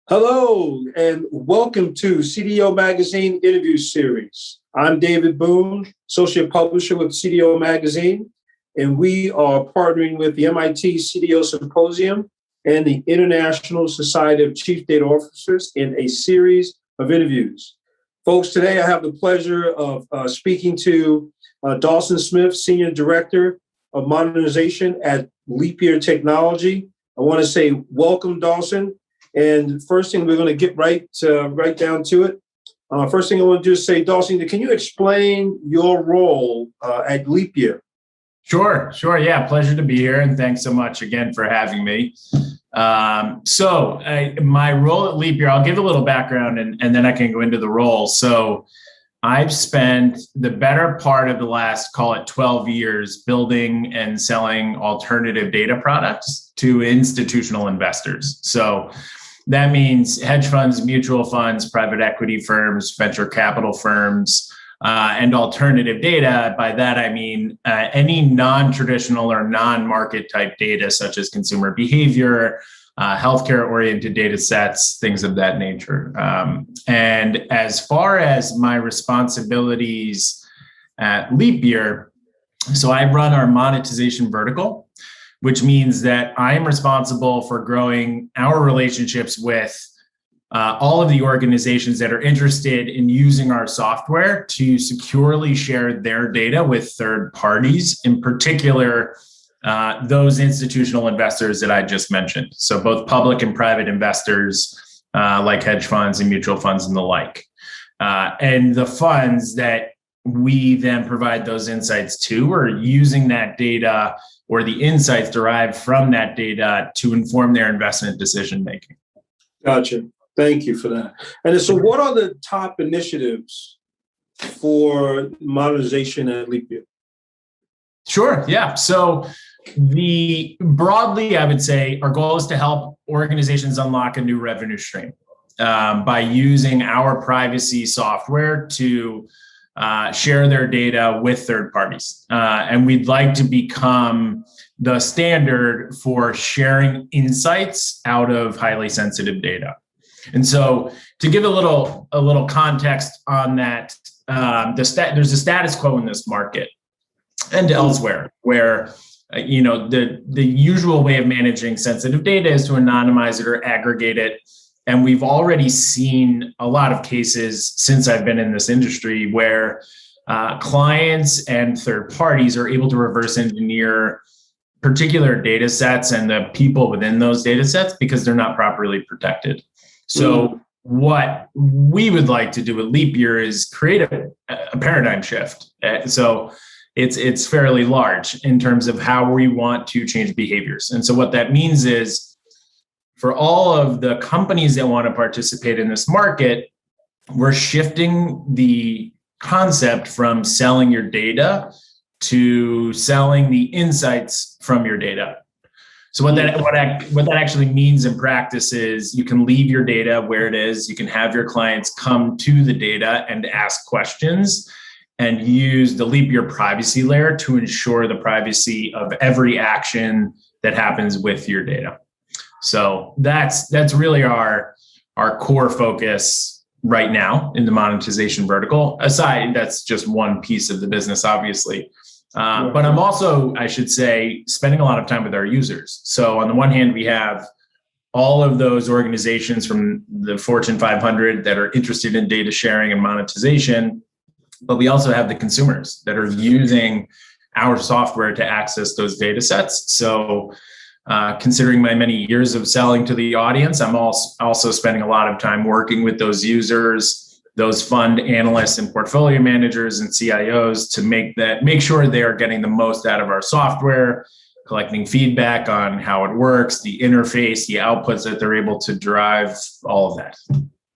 Hello, and welcome to CDO Magazine interview series. I'm David Boone, Associate Publisher with CDO Magazine, and we are partnering with the MIT CDO Symposium and the International Society of Chief Data Officers in a series of interviews. Folks, today I have the pleasure of speaking to Dawson Smith, Senior Director of Monetization at LeapYear Technology. I want to say welcome, Dawson. And first thing, we're going to get right down to it. First thing I want to do is say, Dawson, can you explain your role at LeapYear? Sure. Yeah, pleasure to be here. And thanks so much again for having me. My role at LeapYear, I'll give a little background and then I can go into the role. So I've spent the better part of the last, call it 12 years, building and selling alternative data products to institutional investors. So that means hedge funds, mutual funds, private equity firms, venture capital firms, and alternative data. By that, I mean any non-traditional or non-market type data, such as consumer behavior, healthcare-oriented data sets, things of that nature. And as far as my responsibilities at LeapYear, so I run our monetization vertical, which means that I am responsible for growing our relationships with all of the organizations that are interested in using our software to securely share their data with third parties, in particular, those institutional investors that I just mentioned. So both public and private investors like hedge funds and mutual funds and the like. And the funds that we then provide those insights to are using that data or the insights derived from that data to inform their investment decision-making. Gotcha. Thank you for that. And so what are the top initiatives for monetization at LeapYear? Sure. Yeah. So broadly, I would say our goal is to help organizations unlock a new revenue stream by using our privacy software to share their data with third parties. And we'd like to become the standard for sharing insights out of highly sensitive data. And so to give a little context on that, there's a status quo in this market and elsewhere where the usual way of managing sensitive data is to anonymize it or aggregate it. And we've already seen a lot of cases since I've been in this industry where clients and third parties are able to reverse engineer particular data sets and the people within those data sets because they're not properly protected. So what we would like to do at LeapYear is create a paradigm shift. So it's fairly large in terms of how we want to change behaviors. And so what that means is, for all of the companies that want to participate in this market, we're shifting the concept from selling your data to selling the insights from your data. So what that actually means in practice is you can leave your data where it is. You can have your clients come to the data and ask questions and use the LeapYear privacy layer to ensure the privacy of every action that happens with your data. So that's really our core focus right now in the monetization vertical. Aside, that's just one piece of the business, obviously. But I'm also, I should say, spending a lot of time with our users. So on the one hand, we have all of those organizations from the Fortune 500 that are interested in data sharing and monetization, but we also have the consumers that are using our software to access those data sets. So considering my many years of selling to the audience, I'm also spending a lot of time working with those users, those fund analysts and portfolio managers and CIOs to make sure they are getting the most out of our software, collecting feedback on how it works, the interface, the outputs that they're able to derive, all of that.